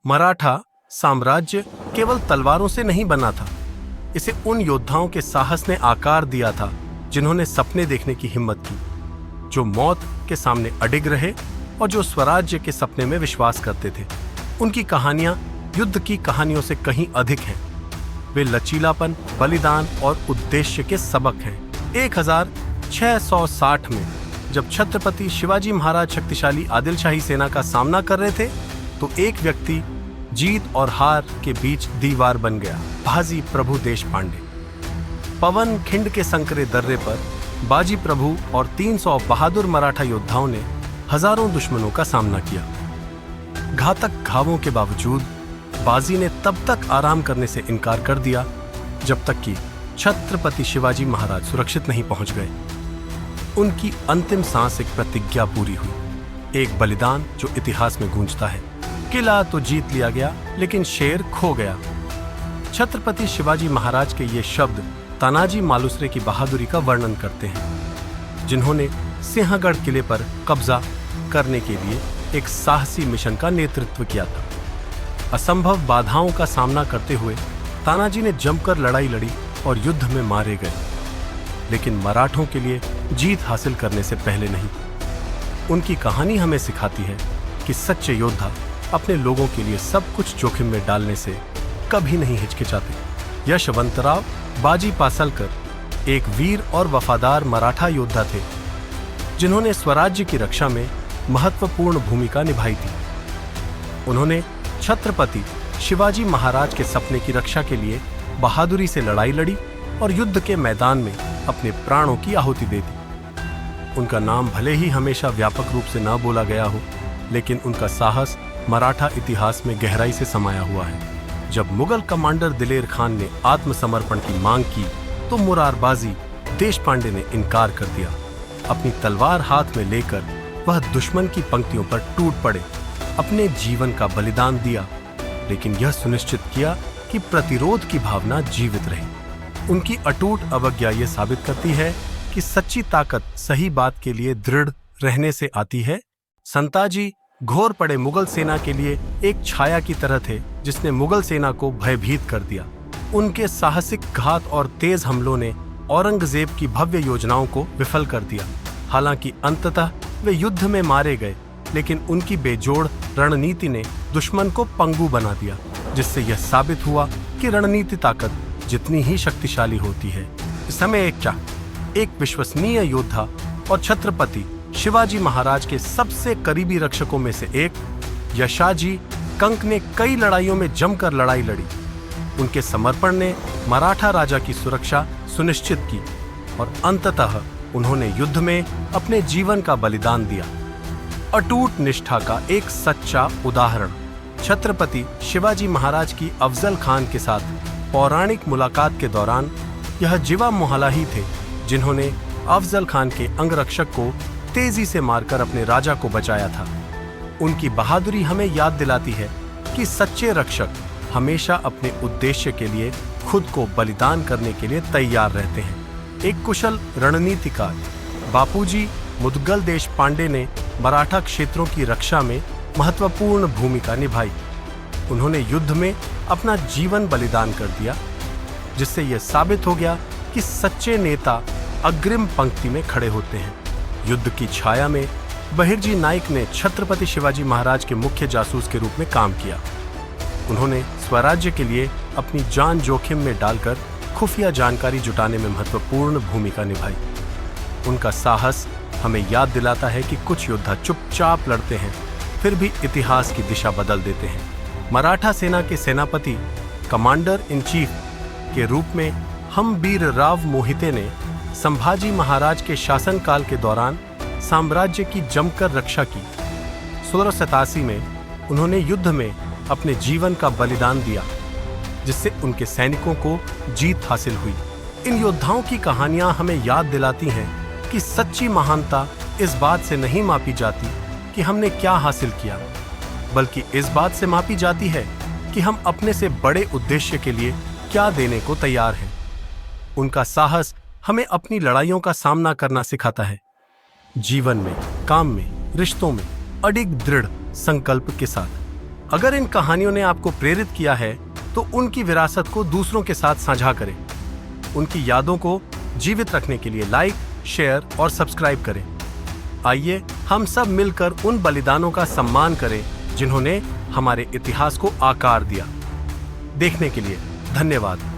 मराठा साम्राज्य केवल तलवारों से नहीं बना था, इसे उन योद्धाओं के साहस ने आकार दिया था जिन्होंने सपने देखने की हिम्मत की, जो मौत के सामने अडिग रहे और जो स्वराज्य के सपने में विश्वास करते थे। उनकी कहानियां युद्ध की कहानियों से कहीं अधिक हैं। वे लचीलापन, बलिदान और उद्देश्य के सबक हैं। 1660 में जब छत्रपति शिवाजी महाराज शक्तिशाली आदिलशाही सेना का सामना कर रहे थे, तो एक व्यक्ति जीत और हार के बीच दीवार बन गया। बाजी प्रभु देशपांडे। पवन खिंड के संकरे दर्रे पर बाजी प्रभु और 300 बहादुर मराठा योद्धाओं ने हजारों दुश्मनों का सामना किया। घातक घावों के बावजूद बाजी ने तब तक आराम करने से इनकार कर दिया जब तक कि छत्रपति शिवाजी महाराज सुरक्षित नहीं पहुंच गए। उनकी अंतिम सांस एक प्रतिज्ञा पूरी हुई, एक बलिदान जो इतिहास में गूंजता है। किला तो जीत लिया गया, लेकिन शेर खो गया। छत्रपति शिवाजी महाराज के ये शब्द तानाजी मालुसरे की बहादुरी का वर्णन करते हैं, जिन्होंने सिंहगढ़ किले पर कब्जा करने के लिए एक साहसी मिशन का नेतृत्व किया था। असंभव बाधाओं का सामना करते हुए तानाजी ने जमकर लड़ाई लड़ी और युद्ध में मारे गए, लेकिन मराठों के लिए जीत हासिल करने से पहले नहीं। उनकी कहानी हमें सिखाती है कि सच्चे योद्धा अपने लोगों के लिए सब कुछ जोखिम में डालने से कभी नहीं हिचकिचाते। यशवंतराव बाजी पासलकर एक वीर और वफादार मराठा योद्धा थे, जिन्होंने स्वराज्य की रक्षा में महत्वपूर्ण भूमिका निभाई थी। उन्होंने छत्रपति शिवाजी महाराज के सपने की रक्षा के लिए बहादुरी से लड़ाई लड़ी और युद्ध के मैदान में अपने प्राणों की आहुति दे दी। उनका नाम भले ही हमेशा व्यापक रूप से न बोला गया हो, लेकिन उनका साहस मराठा इतिहास में गहराई से समाया हुआ है। जब मुगल कमांडर दिलेर खान ने आत्मसमर्पण की मांग की, तो मुरारबाजी देशपांडे ने इनकार कर दिया। अपनी तलवार हाथ में लेकर वह दुश्मन की पंक्तियों पर टूट पड़े, अपने जीवन का बलिदान दिया, लेकिन यह सुनिश्चित किया कि प्रतिरोध की भावना जीवित रहे। उनकी अटूट अवज्ञा यह साबित करती है कि सच्ची ताकत सही बात के लिए दृढ़ रहने से आती है। संताजी घोर पड़े मुगल सेना के लिए एक छाया की तरह थे, जिसने मुगल सेना को भयभीत कर दिया। उनके साहसिक घात और तेज हमलों ने औरंगजेब की भव्य योजनाओं को विफल कर दिया। हालांकि अंततः वे युद्ध में मारे गए, लेकिन उनकी बेजोड़ रणनीति ने दुश्मन को पंगु बना दिया, जिससे यह साबित हुआ कि रणनीति ताकत जितनी ही शक्तिशाली होती है। इस समय एक विश्वसनीय योद्धा और छत्रपति शिवाजी महाराज के सबसे करीबी रक्षकों में से एक यशाजी कंक ने कई लड़ाइयों में जमकर लड़ाई लड़ी। उनके समर्पण ने मराठा राजा की सुरक्षा सुनिश्चित की और अंततः उन्होंने युद्ध में अपने जीवन का बलिदान दिया। अटूट निष्ठा का एक सच्चा उदाहरण छत्रपति शिवाजी महाराज की अफजल खान के साथ पौराणिक मुलाकात के दौरान यह जिवा मोहला ही थे, जिन्होंने अफजल खान के अंगरक्षक को तेजी से मारकर अपने राजा को बचाया था। उनकी बहादुरी हमें याद दिलाती है कि सच्चे रक्षक हमेशा अपने उद्देश्य के लिए खुद को बलिदान करने के लिए तैयार रहते हैं। एक कुशल रणनीतिकार बापूजी मुदगल देशपांडे ने मराठा क्षेत्रों की रक्षा में महत्वपूर्ण भूमिका निभाई। उन्होंने युद्ध में अपना जीवन बलिदान कर दिया, जिससे यह साबित हो गया कि सच्चे नेता अग्रिम पंक्ति में खड़े होते हैं। युद्ध की छाया में बहिर्जी नाइक ने छत्रपति शिवाजी महाराज के मुख्य जासूस के रूप में काम किया। उन्होंने स्वराज्य के लिए अपनी जान जोखिम में डालकर खुफिया जानकारी जुटाने में महत्वपूर्ण भूमिका निभाई। उनका साहस हमें याद दिलाता है कि कुछ योद्धा चुपचाप लड़ते हैं, फिर भी इतिहास की दिशा बदल देते हैं। मराठा सेना के सेनापति कमांडर इन चीफ के रूप में हमबीर राव मोहिते ने संभाजी महाराज के शासनकाल के दौरान साम्राज्य की जमकर रक्षा की। 1687 में उन्होंने युद्ध में अपने जीवन का बलिदान दिया, जिससे उनके सैनिकों को जीत हासिल हुई। इन योद्धाओं की कहानियां हमें याद दिलाती हैं कि सच्ची महानता इस बात से नहीं मापी जाती कि हमने क्या हासिल किया, बल्कि इस बात से मापी जाती है कि हम अपने से बड़े उद्देश्य के लिए क्या देने को तैयार हैं। उनका साहस हमें अपनी लड़ाइयों का सामना करना सिखाता है, जीवन में, काम में, रिश्तों में अडिग दृढ़ संकल्प के साथ। अगर इन कहानियों ने आपको प्रेरित किया है तो उनकी विरासत को दूसरों के साथ साझा करें। उनकी यादों को जीवित रखने के लिए लाइक, शेयर और सब्सक्राइब करें। आइए हम सब मिलकर उन बलिदानों का सम्मान करें जिन्होंने हमारे इतिहास को आकार दिया। देखने के लिए धन्यवाद।